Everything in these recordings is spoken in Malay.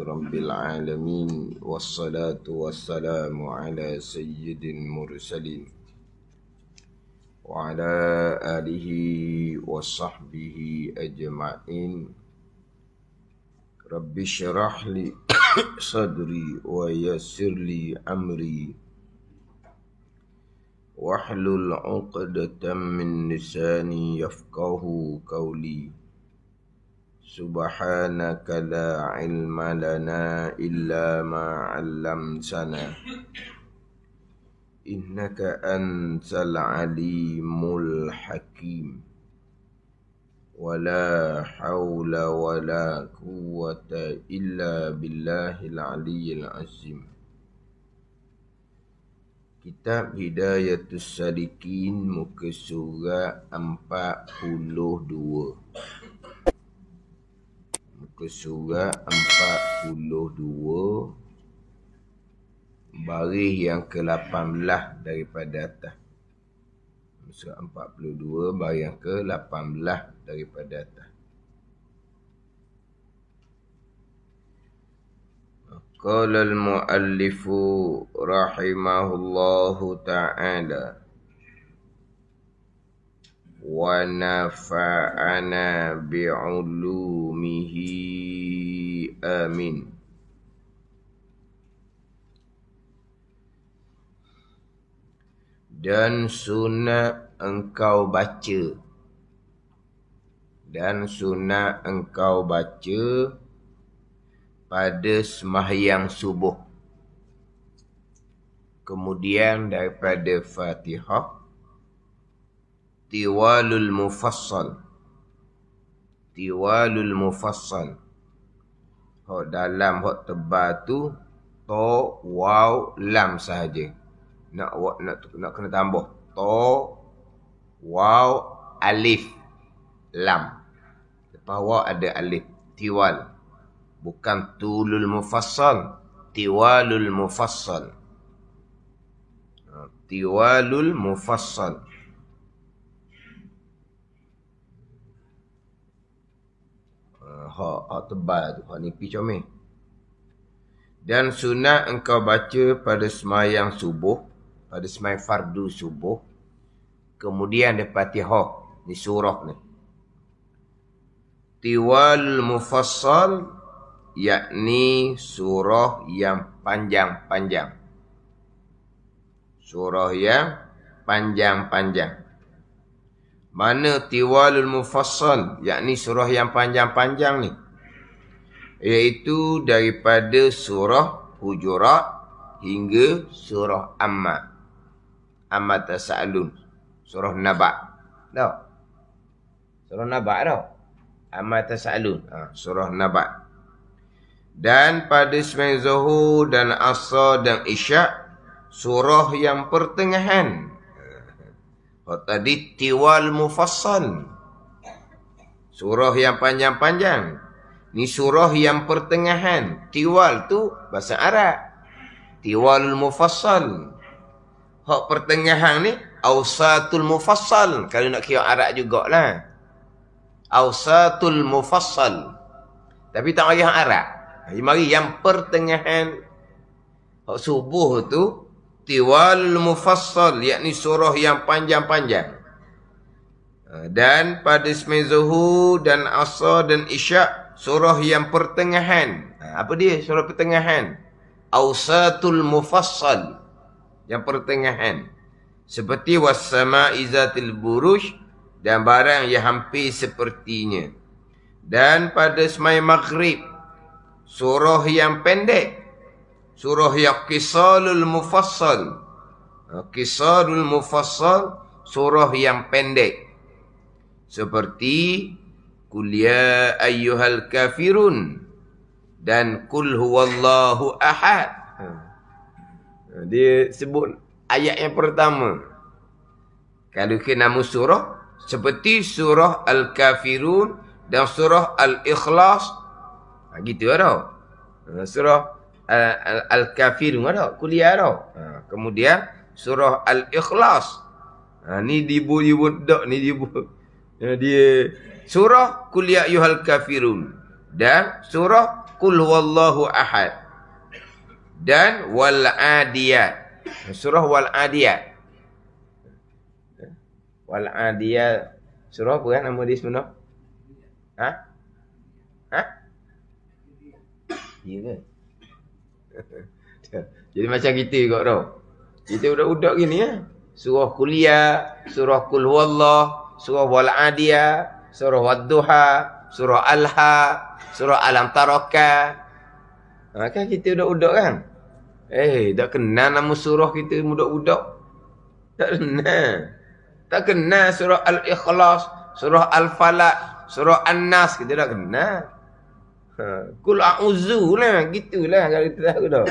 رب العالمين والصلاة والسلام على سيد المرسلين وعلى آله وصحبه أجمعين رب اشرح لي صدري ويسر لي أمري واحلل عقدة من لساني يفقه قولي سبحانك لا علم لنا إلا ما علمتنا إنك أنت العليم الحكيم ولا حول ولا قوة إلا بالله العلي العظيم. Kitab Hidayatus Salikin, muka surat 42. Muka surat 42, baris yang ke-18 daripada atas. Surat 42, baris yang ke-18 daripada atas. Qala al-muallifu rahimahullahu ta'ala wa nafa'ana bi'ulumihi amin. Dan sunat engkau baca, dan sunat engkau baca pada sembahyang subuh. Kemudian daripada Fatihah, tiwalul mufassal. Tiwalul mufassal. Hak dalam hak tebal tu to, waw, lam sahaja. Nak kena tambah to, waw, alif, lam. Lepas waw ada alif. Tiwal. Bukan tulul mufassal, tiwalul mufassal. Tiwalul mufassal. Hak tebal tu, hak nipis comel. Dan sunat engkau baca pada sembahyang subuh, pada sembahyang fardu subuh. Kemudian ada Fatihah, ni surah ni. Tiwalul mufassal, yakni surah yang panjang-panjang. Surah yang panjang-panjang. Mana tiwalul mufassal, yakni surah yang panjang-panjang ni? Iaitu daripada surah Hujurat hingga surah Amma. Amma Tasa'alun. Surah Naba. Tahu? Surah Naba tahu? Amma Tasa'alun. Surah Naba. Dan pada sembahyang Zuhur dan Asar dan Isyak, surah yang pertengahan. Tadi tiwal mufassal, surah yang panjang-panjang. Ni surah yang pertengahan. Tiwal tu bahasa Arab. Tiwalul mufassal. Hak pertengahan ni awsatul mufassal. Kalau nak kira Arab jugalah. Awsatul mufassal. Tapi tak payah Arab. Mari yang pertengahan. Hak subuh tu tiwalul mufassal, yakni surah yang panjang-panjang. Dan pada sembahyang Zuhur dan Asar dan Isyak, surah yang pertengahan. Apa dia surah pertengahan? Awsatul mufassal, yang pertengahan. Seperti was-sama'i zatil buruj, dan barang yang hampir sepertinya. Dan pada sembahyang Maghrib, surah yang pendek. Surah yang Qisalul Mufassal. Qisalul Mufassal, surah yang pendek. Seperti Qul ya ayyuhal kafirun dan Qul huwallahu ahad. Dia sebut ayat yang pertama. Kalau ke nama surah, seperti surah Al-Kafirun dan surah Al-Ikhlas. Gitu tau. Surah Al-Kafirun ada, kuliah ada. Kemudian surah Al-Ikhlas. Ni dibut dak ni dia surah Qul ya ayyuhal kafirun dan surah Qul huwallahu ahad. Dan wal adiyat. Surah wal adiyat. Wal adiyat. Surah apa kan nama dia sebenar? Ha? Ha? Ya ke? Jadi macam kita juga tau. Kita budak-budak gini ya. Surah kuliah, surah Qul huwallah, surah wal adiyat, surah wadduha, surah alha, surah alam taraka. Kan kita budak-budak kan? Tak kenal nama surah kita budak-budak. Tak kenal. Tak kenal surah Al-Ikhlas, surah Al-Falaq, surah An-Nas. Kita tak kenal. Qul a'udzu lah. Gitulah kalau kita tahu dah.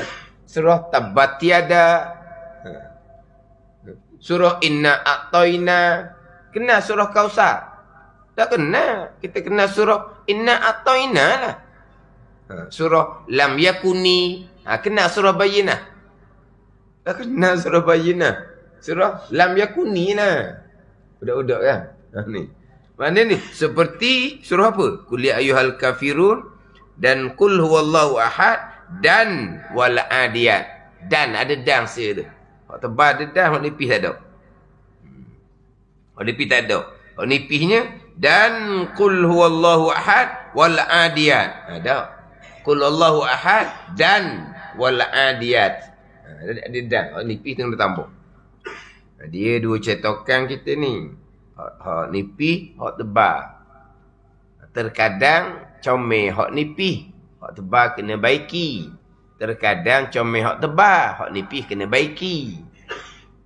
Surah Tabbat Yada. Surah Inna A'tayna. Kenal surah Kausar? Tak kenal. Kita kenal surah Inna A'tayna lah. Surah Lam Yakuni. Kenal surah Bayyinah? Tak kenal surah Bayyinah. Surah Lam Yakuni lah. Budak-budak kan? Ni. Mana ni? Seperti surah apa? Qul ya ayyuhal kafirun dan Qul huwallahu ahad dan wal adiyat. Dan ada dan saya tu. Hak tebal ada dan, hak nipis tak ada. Hak nipis tak ada. Hak nipisnya dan Qul huwallahu ahad wal adiyat. Ada. Qul huwallahu ahad dan wal adiyat. Ada dan. Hak nipis tengah tambah. Dia dua cetakan kita ni. Hak nipis, hak tebal. Terkadang comel hak nipis, hak tebal kena baiki. Terkadang comel hak tebal, hak nipis kena baiki.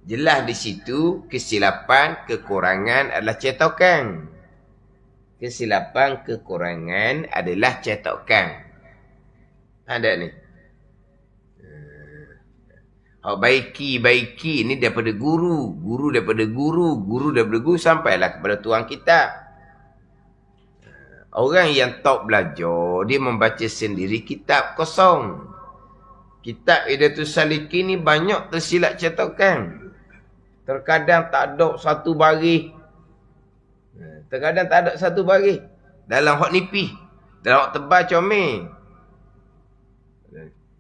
Jelas di situ kesilapan, kekurangan adalah cetakan. Kesilapan, kekurangan adalah cetakan. Ada ni. Hak baiki ni daripada guru. Guru daripada guru. Guru daripada guru sampailah kepada tuan kita. Orang yang tak belajar, dia membaca sendiri kitab kosong. Kitab Hidayatus Salikin ni banyak tersilap cetakan. Terkadang tak ada satu baris. Terkadang tak ada satu baris. Dalam hak nipis. Dalam hak tebal comel.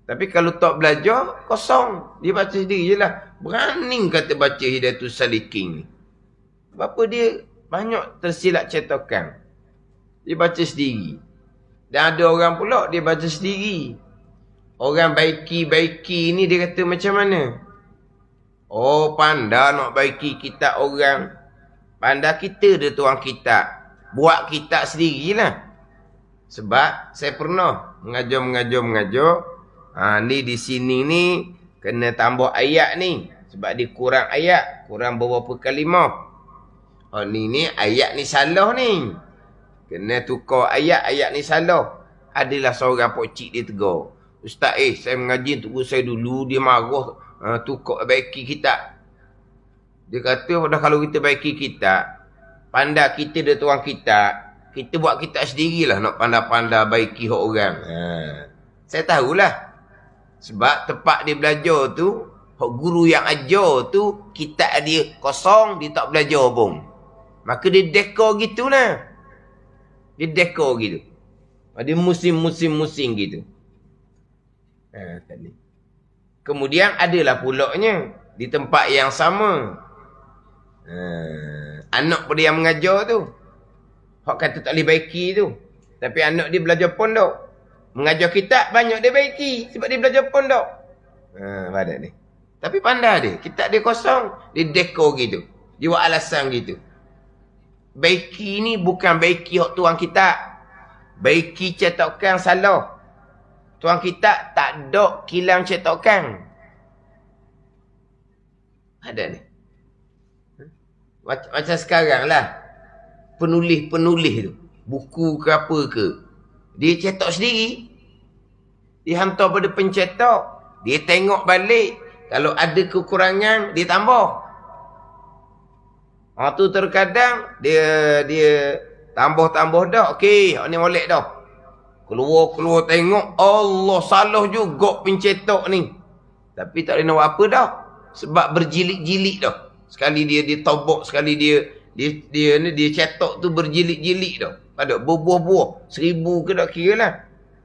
Tapi kalau tak belajar, kosong. Dia baca sendiri je lah. Berani kata baca Hidayatus Salikin ni. Sebab apa dia banyak tersilap cetakan. Dia baca sendiri. Dan ada orang pula dia baca sendiri. Orang baiki ni dia kata macam mana? Oh, pandai nak baiki kitab orang. Pandai kita dia tuan kitab. Buat kitab sendirilah. Sebab saya pernah mengajar. Ni di sini ni kena tambah ayat ni. Sebab dia kurang ayat. Kurang beberapa kalimah. Ni ayat ni salah ni. Kena tukar ayat ni salah. Adalah seorang pokcik dia tegur. Ustaz saya mengaji untuk saya dulu. Dia marah tukar baiki kitab. Dia kata kalau kita baiki kitab. Pandai kita dia tuan kitab. Kita buat kitab sendirilah nak pandai-pandai baiki hak orang. Saya tahulah. Sebab tempat dia belajar tu, hak guru yang ajar tu, kitab dia kosong, dia tak belajar pun. Maka dia dekor gitulah. Dia dekor gitu. Dia musim gitu. Kemudian adalah pulaknya di tempat yang sama. Anak pada yang mengajar tu. Hak kata tak boleh baiki tu. Tapi anak dia belajar pondok. Mengajar kitab banyak dia baiki. Sebab dia belajar pondok. Pada ni. Tapi pandai dia. Kitab dia kosong. Dia dekor gitu. Dia buat alasan gitu. Baiki ni bukan baiki hak tuan kitab. Baiki cetakan salah. Tuan kitab tak ada kilang cetakan. Ada ni. Macam sekarang lah. Penulis-penulis tu. Buku ke apa ke. Dia cetak sendiri. Dia hantar pada pencetak. Dia tengok balik. Kalau ada kekurangan, dia tambah. Tu terkadang, dia tambah-tambah dah. Okey, ni molek dah. Keluar tengok. Allah, salah juga pencetak ni. Tapi tak boleh nak buat apa dah. Sebab berjilik-jilik dah. Sekali dia tobok, sekali dia cetak tu berjilik-jilik dah. Ada buah-buah 1000 ke tak kira lah.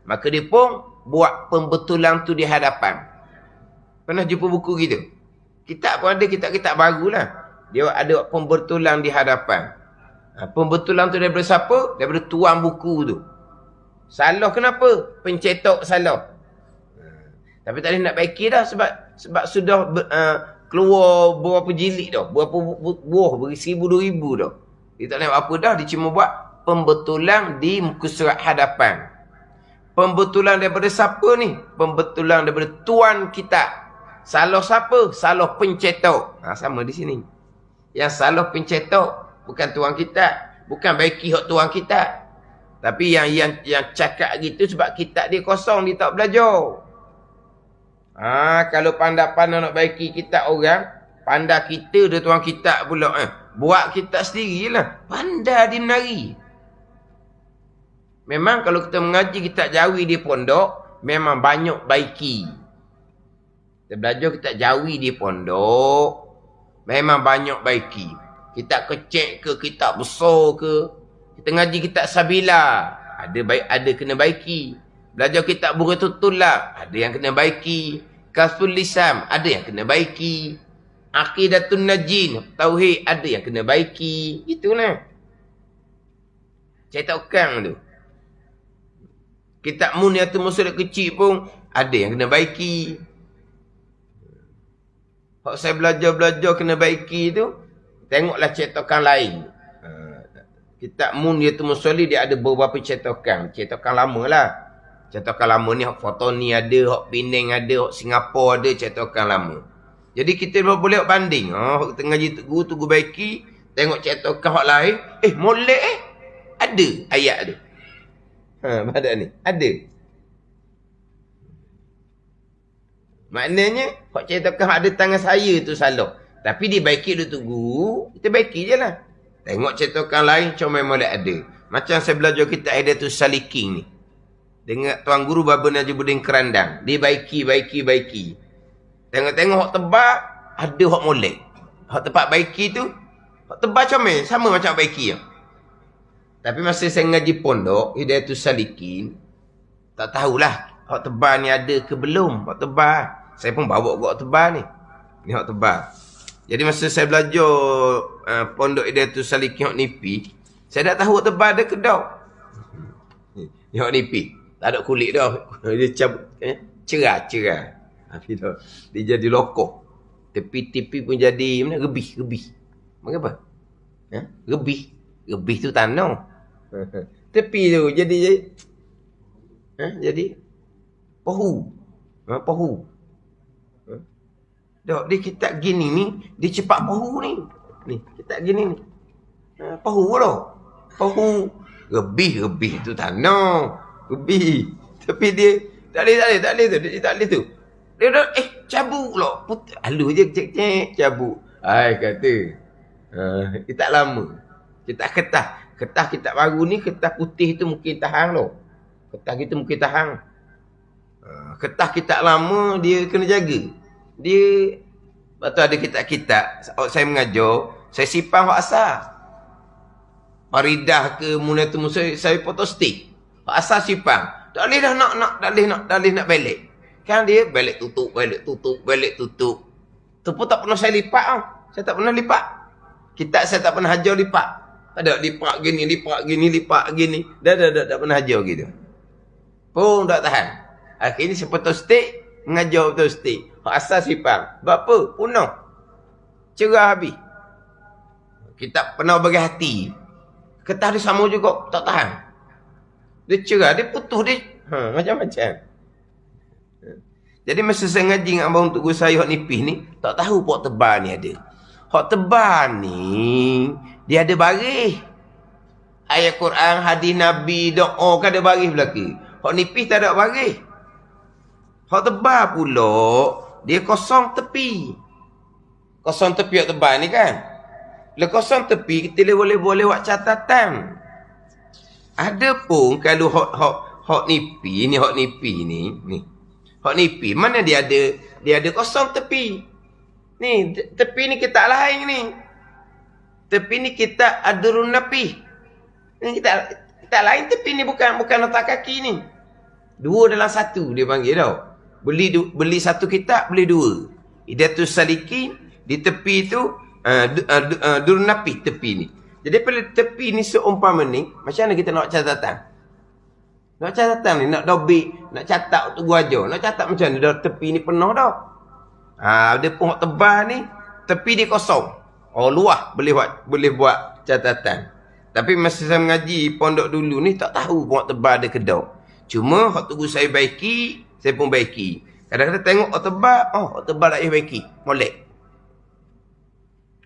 Maka dia pun buat pembetulan tu di hadapan. Pernah jumpa buku gitu? Kitab pun ada, kitab-kitab barulah. Dia ada pembetulan di hadapan. Pembetulan tu daripada siapa? Daripada tuan buku tu. Salah kenapa? Pencetak salah. Tapi tak boleh nak baiki dah sebab sudah keluar berapa jilid dah. Berapa buah, beribu, 2000 dah. Dia tak boleh buat apa dah. Dia cuma buat pembetulan di muka surat hadapan. Pembetulan daripada siapa ni? Pembetulan daripada tuan kitab. Salah siapa? Salah pencetak. Sama di sini. Yang salah pencetak bukan tuan kitab. Bukan baiki hak tuan kitab. Tapi yang cakap gitu sebab kitab dia kosong, dia tak belajar. Kalau pandai-pandai nak baiki kitab orang, pandai kita dia tuan kitab pula. Buat kitab sendirilah. Pandai dia menari. Memang kalau kita mengaji kitab Jawi di pondok, memang banyak baiki. Kita belajar kitab Jawi di pondok, memang banyak baiki. Kitab kecil ke, kitab besar ke. Kita ngaji kitab Sabila, ada kena baiki. Belajar kitab Burhatutullah, ada yang kena baiki. Kasful Lisam, ada yang kena baiki. Aqidatun Najin, Tauhid, ada yang kena baiki. Itulah. Cetakan tu. Kitab Muniatul Musalat kecil pun, ada yang kena baiki. Kalau saya belajar kena baiki tu, tengoklah cetakan lain. Kitab Muniatul Musalat dia ada beberapa cetakan. Cetakan lama lah. Cetakan lama ni, hak Fotoni ada, hak Penang ada, hak Singapura ada, cetakan lama. Jadi kita boleh banding. Hak kita ngaji guru baiki, tengok cetakan hak lain. Molek ada ayat tu. Pada ni, ada. Maknanya, hak cetakan ada tangan saya tu salah. Tapi dibaiki dia tunggu, kita baiki je lah. Tengok cetakan lain, cuma molek ada. Macam saya belajar kitab Hidayatus Salikin ni. Dengan Tuan Guru Baba Najibuddin Kerandang. Dia baiki. Tengok-tengok hak tebal, ada hak molek. Hak tempat baiki tu, hak tebal comel, sama macam baiki ya. Tapi masa saya ngaji pondok, Hidayatus Salikin, tak tahulah hak tebal ni ada ke belum, hak tebal. Saya pun bawa hak tebal ni. Ni hak tebal. Jadi masa saya belajar pondok Hidayatus Salikin hak nipi, saya dah tahu hak tebal ada ke tak. Ni hak nipi. Tak ada kulit dah. Dia cabut. Cerah. Dia jadi lokoh. Tepi-tepi pun jadi mana? Gebih. Maksud apa? Gebih tu tanah. Tepi tu jadi pohu. Pohu. Dok, dia kitab gini ni, dia cepat pohu ni. Ni, kitab gini ni. Pohu lah. Pohu. Gebih tu tanah. Gebih. Tapi dia tak boleh tu. Dia dah cabut pula. Halu je cek cabut. Kata. Kitab lama. Kitab kertas. Kertas kitab baru ni, kertas putih tu mungkin tahan loh. Kertas kita mungkin tahan. Kertas kitab lama dia kena jaga. Dia lepas tu ada kitab-kitab. Saya mengajar, saya simpan hak asal. Faridah ke Muniatul Musalat saya fotostik. Hak asal simpan. Tak boleh dah nak balik. Kan dia balik tutup. Tu pun tak pernah saya lipat tau. Saya tak pernah lipat. Kitab saya tak pernah hajar lipat. Tak ada lipat gini. Dah tak pernah hajar gitu. Pun tak tahan. Akhirnya saya fotostik, mengajar fotostik. Hak asal simpan. Sebab apa? Punah. Cerah habis. Kitab pernah bagi hati. Kertas dia sama juga, tak tahan. Dia cerah, dia putus dia. Macam-macam. Jadi masa saya ngaji dengan abang untuk guru saya hak nipis ni, tak tahu pok tebal ni ada. Hak tebal ni, dia ada baris. Ayat Quran, hadis Nabi, doa kan ada baris belaka. Hak nipis tak ada baris. Hak tebal pula, dia kosong tepi. Kosong tepi hak tebal ni kan. Bila kosong tepi, kita boleh buat catatan. Ada pun kalau hak nipi ni, hak nipi mana dia ada kosong tepi. Ni tepi ni kita lain ni. Tepi ni kita adrun napi. Ni kita lain tepi ni bukan letak kaki ni. Dua dalam satu dia panggil tau. Beli satu kitab, beli dua. Hidayatus Salikin, di tepi tu, Durnapi tepi ni. Jadi pada tepi ni seumpama ni, macam mana kita nak catatan? Nak catatan ni, nak dobik, nak catat tu gua aja. Nak catat macam ni, dah tepi ni penuh dah. Dia pohon tebal ni, tepi dia kosong. Oh, luah boleh buat catatan. Tapi masa saya mengaji pondok dulu ni, tak tahu pohon tebal ada kedok. Cuma, waktu guru saya baiki, saya pun baiki. Kadang-kadang tengok tebal tak payah baiki. Molek.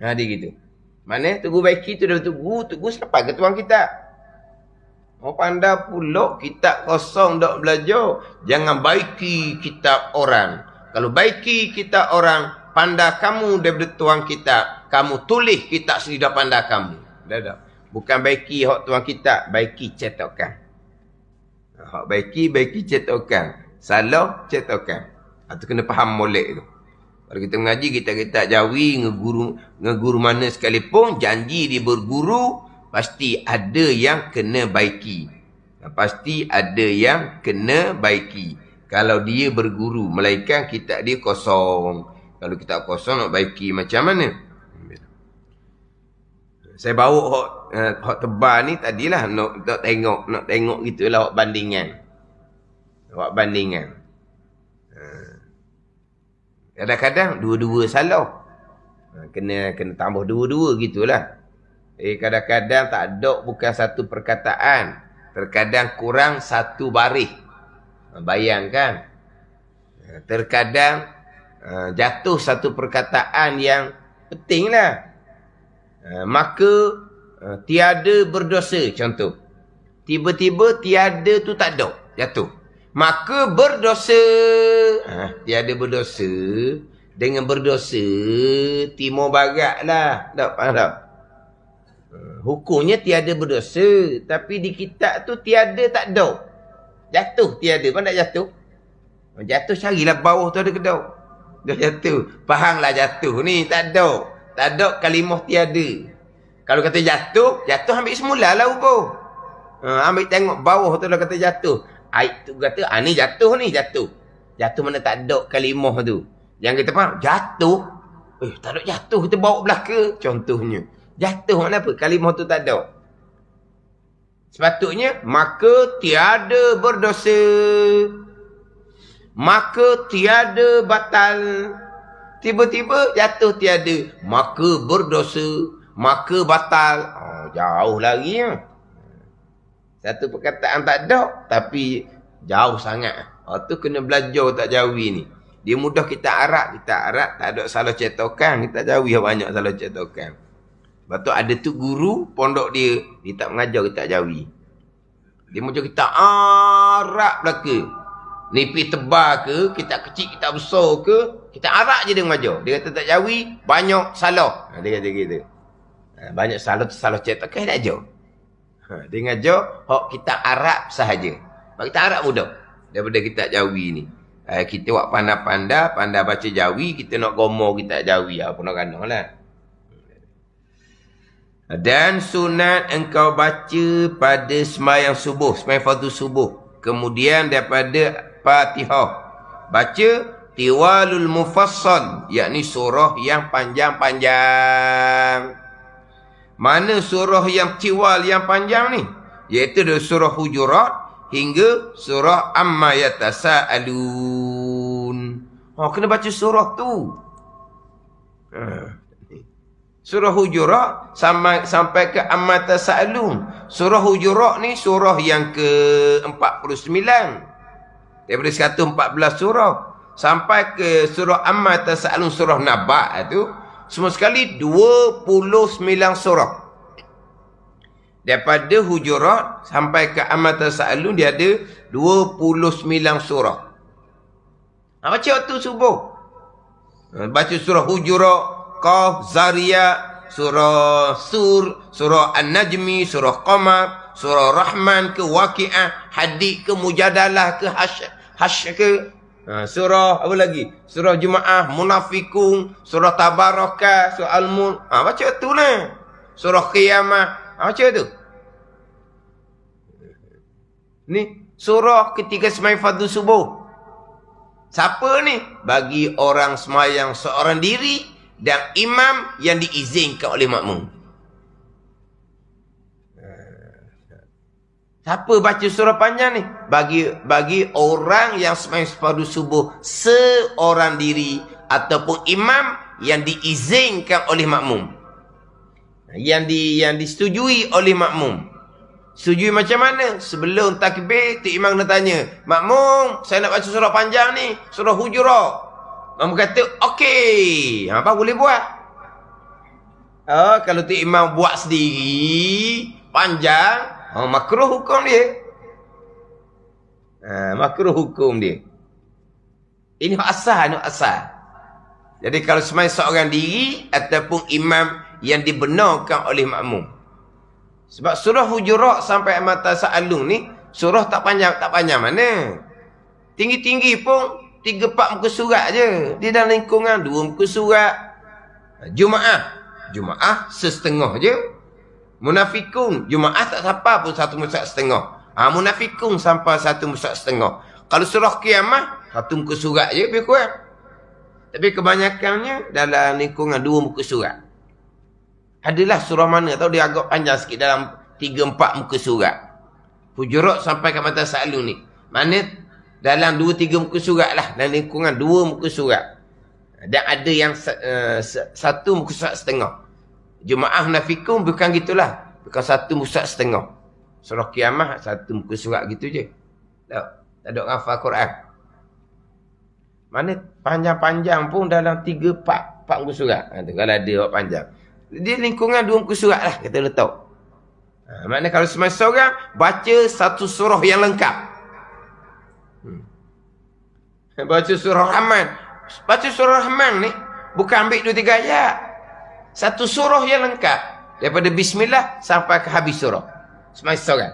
Dia gitu. Mana tu guru baiki tu dah tugu siapa ke tuan kita? Pandai pula kitab kosong tak belajar. Jangan baiki kitab orang. Kalau baiki kitab orang, pandai kamu daripada tuan kitab. Kamu tulis kitab sendiri dah pandai kamu. Dah. Bukan baiki hak tuan kitab, baiki cetakan. Hak baiki cetakan. Salah cetakan. Itu kena faham molek tu. Kalau kita mengaji, kita jawi, ngeguru mana sekalipun, janji dia berguru, pasti ada yang kena baiki. Pasti ada yang kena baiki. Kalau dia berguru, melainkan kitab dia kosong. Kalau kitab kosong nak baiki macam mana? Saya bawa hak tebal ni tadilah nak tengok gitulah hak bandingan. Hak bandingan. Kadang-kadang dua-dua salah. Kena tambah dua-dua gitulah. Kadang-kadang tak ada bukan satu perkataan. Terkadang kurang satu baris. Bayangkan. Terkadang jatuh satu perkataan yang penting lah. Maka tiada berdosa, contoh. Tiba-tiba tiada tu tak ada, jatuh. Maka berdosa. Tiada berdosa. Dengan berdosa, timur barat lah. Tak faham tak? Hukumnya tiada berdosa. Tapi di kitab tu tiada tak ada. Jatuh tiada. Kau nak jatuh? Jatuh carilah bawah tu ada kedok. Dah jatuh. Fahamlah jatuh ni. Tak ada. Tak ada kalimah tiada. Kalau kata jatuh ambil semula lah hukum. Ambil tengok bawah tu lah kata jatuh. Aib tu kata, ni jatuh ni, jatuh. Jatuh mana tak ada kalimah tu. Yang kita faham, jatuh. Tak ada jatuh, kita bawa belaka. Contohnya. Jatuh mana apa? Kalimah tu tak ada. Sepatutnya, maka tiada berdosa. Maka tiada batal. Tiba-tiba jatuh tiada. Maka berdosa. Maka batal. Jauh lagi ya. Satu perkataan tak ada. Tapi jauh sangat. Tu kena belajar tak jawi ni. Dia mudah kita arak. Kita arak tak ada salah cetakan. Kita jawi banyak salah cetakan. Lepas tu ada tu guru pondok dia. Dia tak mengajar kita jawi. Dia macam kita arak belaka. Nipis tebal ke, kita kecil, kita besar ke, kita arak je dia mengajar. Dia kata tak jawi, banyak salah. Dia kata gitu. Banyak salah cetakan, dia ajar. Dia ngajar, kita arak sahaja. Kita arak mudah. Daripada kita jawi ni. Kita buat pandai baca jawi, kita nak gomo kita jawi. Apa nak kena lah. Dan sunat engkau baca pada sembahyang subuh, sembahyang fardu subuh. Kemudian daripada Fatihah, baca Tiwalul Mufassal, yakni surah yang panjang-panjang. Mana surah yang tiwal yang panjang ni? Iaitu dari surah Hujurat hingga surah Amma Yatasa'alun. Kena baca surah tu. Surah Hujurat sampai ke Amma Yatasa'alun. Surah Hujurat ni surah yang ke-49. Daripada 114 surah. Sampai ke surah Amma Yatasa'alun, surah Naba tu. Semua sekali 29 surah. Daripada Hujurat sampai ke Amma Yatasa'alun dia ada 29 surah. Baca waktu subuh. Baca surah Hujurat, Qaf, Zariyat, surah Sur, surah An-Najmi, surah Qamar, surah Rahman ke Waqi'ah, Hadid ke Mujadalah ke Hash ke surah apa lagi? Surah Jumaah, Munafikun, surah Tabarakah, surah Al-Mulk. Baca tu lah. Surah Qiyamah. Baca tu. Ni Surah ketika sembahyang fardu subuh. Siapa ni? Bagi orang sembahyang seorang diri dan imam yang diizinkan oleh makmum. Siapa baca surah panjang ni? Bagi orang yang sembahyang fardu subuh seorang diri ataupun imam yang diizinkan oleh makmum. Yang disetujui oleh makmum. Setujui macam mana? Sebelum takbir, tu imam nak tanya, makmum, saya nak baca surah panjang ni, surah Hujurat. Makmum kata, okey. Apa boleh buat? Kalau tu imam buat sendiri, panjang, makruh hukum dia. Makruh hukum dia. Ini asal. Jadi kalau sembahyang seorang diri ataupun imam yang dibenarkan oleh makmum. Sebab surah Hujurat sampai mata sa'alung ni, surah tak panjang mana. Tinggi-tinggi pun 3-4 muka surat je. Dia dalam lingkungan 2 muka surat. Jumaah setengah je. Munafikun, Jumaah tak sampai pun 1 muka setengah. Munafikun sampai 1 muka setengah. Kalau surah Qiyamah, 1 muka surat je lebih kurang. Tapi kebanyakannya dalam lingkungan 2 muka surat. Adalah surah mana tahu dia agak panjang sikit dalam 3-4 muka surat. Hujurat sampai ke mata sa'alung ni. Mana dalam 2-3 muka surat lah. Dalam lingkungan 2 muka surat. Dan ada yang 1 muka surat setengah. Jumaah Munafikun bukan gitulah. Bukan 1 muka surat setengah. Surah Qiyamah 1 muka surat gitu je. Tak ada hafal Quran. Mana panjang-panjang pun dalam 3-4 muka surat. Kalau ada orang panjang. Dia lingkungan 2 muka surat lah, kita letak. Maknanya kalau sembahyang seorang, baca 1 surah yang lengkap. Baca surah Rahman. Baca surah Rahman ni, bukan ambil 2-3 ayat. 1 surah yang lengkap. Daripada Bismillah sampai ke habis surah. Sembahyang seorang.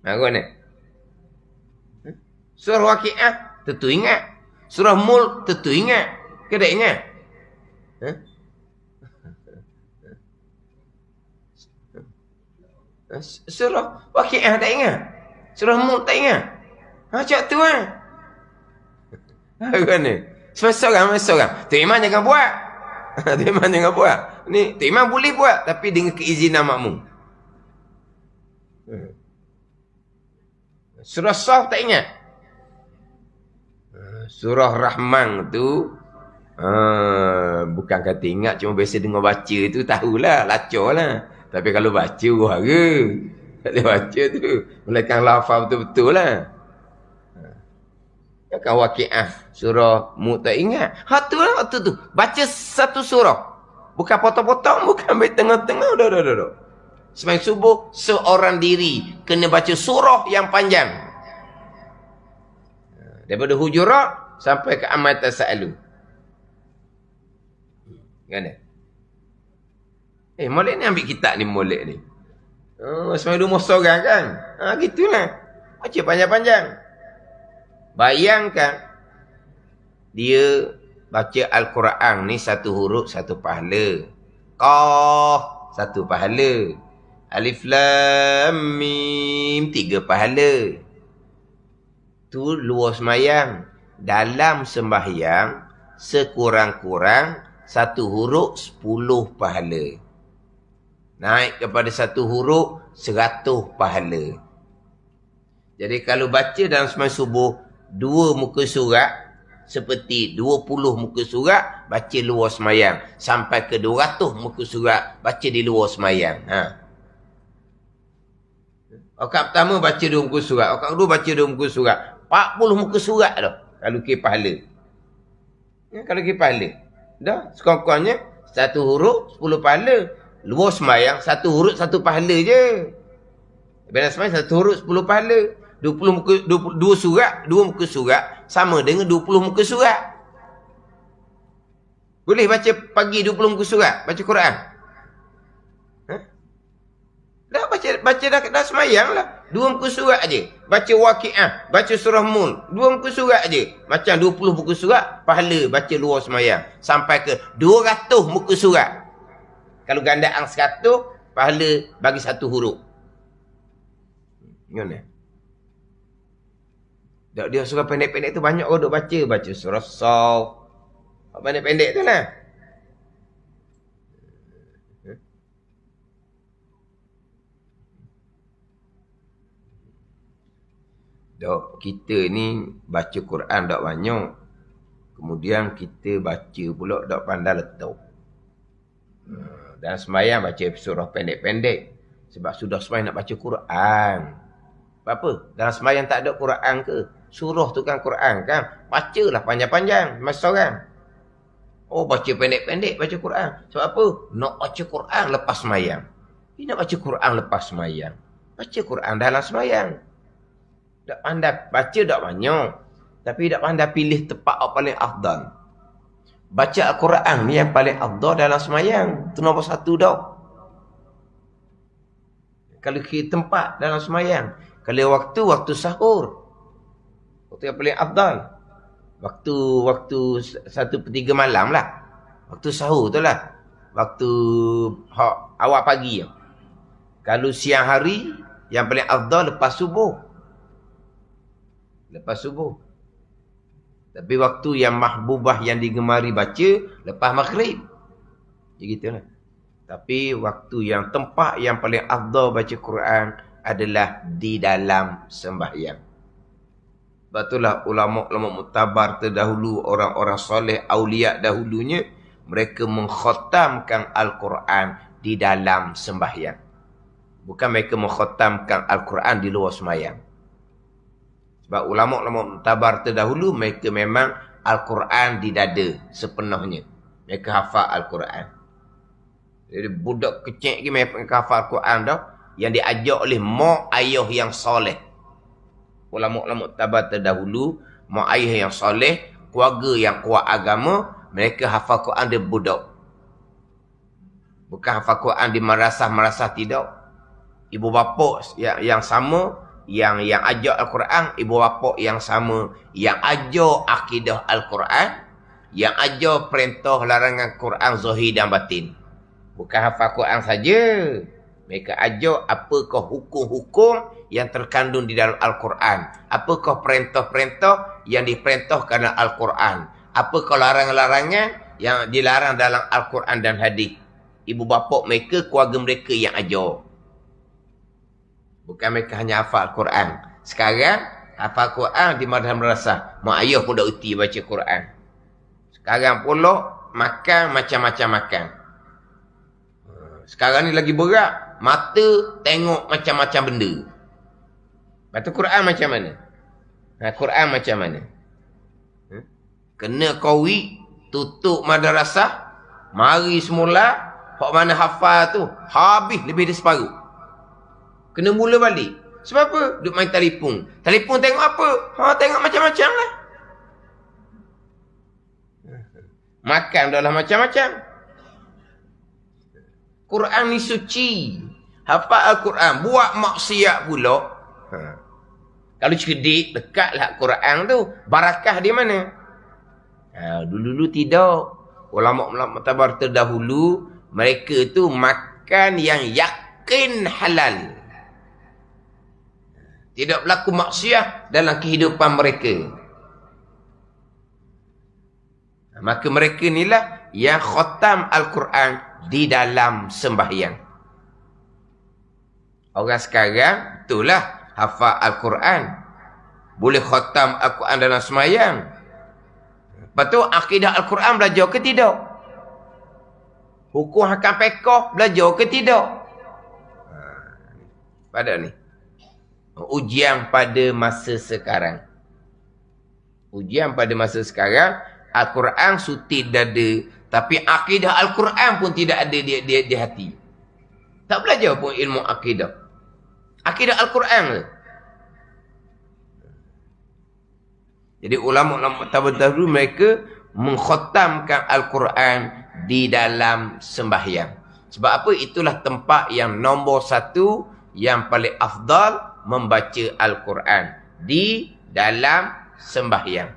Marah ni. Surah Waqi'ah, tentu ingat. Surah Mulk, tentu ingat. Ke tak ingat? Surah Waqi'ah tak ingat? Surah Mulk tak ingat? Macam tu kan? Apa ni? Semasa seorang. Tu imam jangan buat. Tu imam jangan buat. Ni, tu imam boleh buat. Tapi dengan keizinan makmum. Surah Saf tak ingat? Surah Rahman tu bukan kata ingat, cuma biasa dengar baca tu tahulah, lacor lah. Tapi kalau baca wahara, tak boleh baca tu, melainkan lafaz betul-betul lah. Kan Waqi'ah, surah Mulk tak ingat. Tu lah waktu tu, baca 1 surah, bukan potong-potong, bukan ambil tengah-tengah, dah. Sembahyang subuh seorang diri kena baca surah yang panjang, daripada Hujurat sampai ke Amma Tasa'alu. Kan? Molek ni ambil kitab ni, molek ni. Semua rumah seorang kan? Gitulah. Baca panjang-panjang. Bayangkan, dia baca Al-Quran ni 1 huruf 1 pahala. Qaf 1 pahala. Alif Lam Mim 3 pahala. Tu luar sembahyang. Dalam sembahyang, sekurang-kurang 1 huruf 10 pahala. Naik kepada 1 huruf 100 pahala. Jadi kalau baca dalam sembahyang subuh 2 muka surat, seperti 20 muka surat, baca luar sembahyang. Sampai ke 200 muka surat, baca di luar sembahyang. Rakaat pertama baca 2 muka surat. Rakaat kedua baca 2 muka surat. 40 muka surat dah. Kalau kira pahala. Kalau kira pahala. Dah, sekurang-kurangnya 1 huruf 10 pahala. Luar sembahyang 1 huruf 1 pahala je. Bila sembahyang 1 huruf 10 pahala. 20 muka 2 surat, 2 muka surat sama dengan 20 muka surat. Boleh baca pagi 20 muka surat baca Quran? Dah baca dah sembahyang lah. 2 muka surat aje. Baca Waqi'ah, baca surah Mulk, 2 muka surat aje. Macam 20 muka surat pahala baca luar sembahyang sampai ke 200 muka surat. Kalau gandaan 100, pahala bagi 1 huruf. Gimana? Dia surah pendek-pendek tu banyak orang duk baca. Baca surah Saf. Pendek-pendek tu lah. Dok, kita ni baca Quran tak banyak. Kemudian kita baca pula tak pandai letak. Dan sembahyang baca surah pendek-pendek. Sebab sudah sembahyang nak baca Quran. Apa? Dalam sembahyang tak ada Quran ke? Surah tu kan Quran kan? Bacalah panjang-panjang masa orang. Oh, baca pendek-pendek baca Quran. Sebab apa? Nak baca Quran lepas sembahyang. Dia nak baca Quran lepas sembahyang. Baca Quran dalam sembahyang. Tak pandai baca tak banyak. Tapi tak pandai pilih tempat yang paling afdal. Baca Al-Quran ni yang paling afdal dalam sembahyang. Itu nombor satu dah. Kalau kita tempat dalam sembahyang. Kalau waktu sahur. Waktu yang paling afdal. Waktu 1/3 malam lah. Waktu sahur tu lah. Waktu awal pagi. Kalau siang hari, yang paling afdal lepas subuh. Lepas subuh. Tapi waktu yang mahbubah yang digemari baca, lepas maghrib. Begitulah. Tapi waktu yang tempat yang paling afdal baca Quran adalah di dalam sembahyang. Sebab itulah ulama-ulama muktabar terdahulu, orang-orang soleh, aulia dahulunya, mereka mengkhatamkan Al-Quran di dalam sembahyang. Bukan mereka mengkhatamkan Al-Quran di luar sembahyang. Sebab ulama-ulama muktabar terdahulu, mereka memang Al-Quran di dada sepenuhnya. Mereka hafal Al-Quran. Jadi budak kecil lagi mereka hafal Al-Quran dah, yang diajar oleh mak ayah yang soleh. Ulama-ulama muktabar terdahulu, mak ayah yang soleh, keluarga yang kuat agama, mereka hafal Quran dia budak. Bukan hafal Quran di marasah-marasah, tidak. Ibu bapa yang sama, yang ajar Al-Quran, ibu bapa yang sama, yang ajar akidah Al-Quran, yang ajar perintah larangan Quran zahir dan batin. Bukan hafal Quran saja. Mereka ajar apakah hukum-hukum yang terkandung di dalam Al-Quran. Apakah perintah-perintah yang diperintahkan dalam Al-Quran. Apakah larangan-larangan yang dilarang dalam Al-Quran dan hadis. Ibu bapa mereka, keluarga mereka yang ajar. Bukan mereka hanya hafal Al-Quran. Sekarang, hafal Quran di madrasah. Mak ayah pun dah uti baca Quran. Sekarang pula, makan macam-macam makan. Sekarang ni lagi berat. Mata tengok macam-macam benda. Lepas Quran macam mana? Quran macam mana? Kena kawi, tutup madrasah, mari semula, hak mana hafal tu, habis lebih dari separuh. Kena mula balik. Sebab apa? Duk main telefon. Telefon tengok apa? Tengok macam-macam lah. Makan adalah macam-macam. Quran ni suci. Hafal Al-Quran. Buat maksiat pula. Kalau cerdik, dekatlah Quran tu. Barakah di mana? Dulu-dulu tidak. Ulama-ulama tabar terdahulu, mereka tu makan yang yakin halal. Tidak berlaku maksiat dalam kehidupan mereka. Maka mereka inilah yang khatam Al-Quran di dalam sembahyang. Orang sekarang, itulah hafal Al-Quran. Boleh khatam Al-Quran dalam sembahyang. Lepas tu, akidah Al-Quran belajar ke tidak? Hukum hakam fiqh belajar ke tidak? Pada ni. Ujian pada masa sekarang. Ujian pada masa sekarang, Al-Quran suti dada, tapi akidah Al-Quran pun tidak ada di hati. Tak belajar pun ilmu akidah. Akidah Al-Quran. Jadi ulama-ulama terdahulu mereka mengkhatamkan Al-Quran di dalam sembahyang. Sebab apa? Itulah tempat yang nombor satu, yang paling afdal membaca Al-Quran di dalam sembahyang.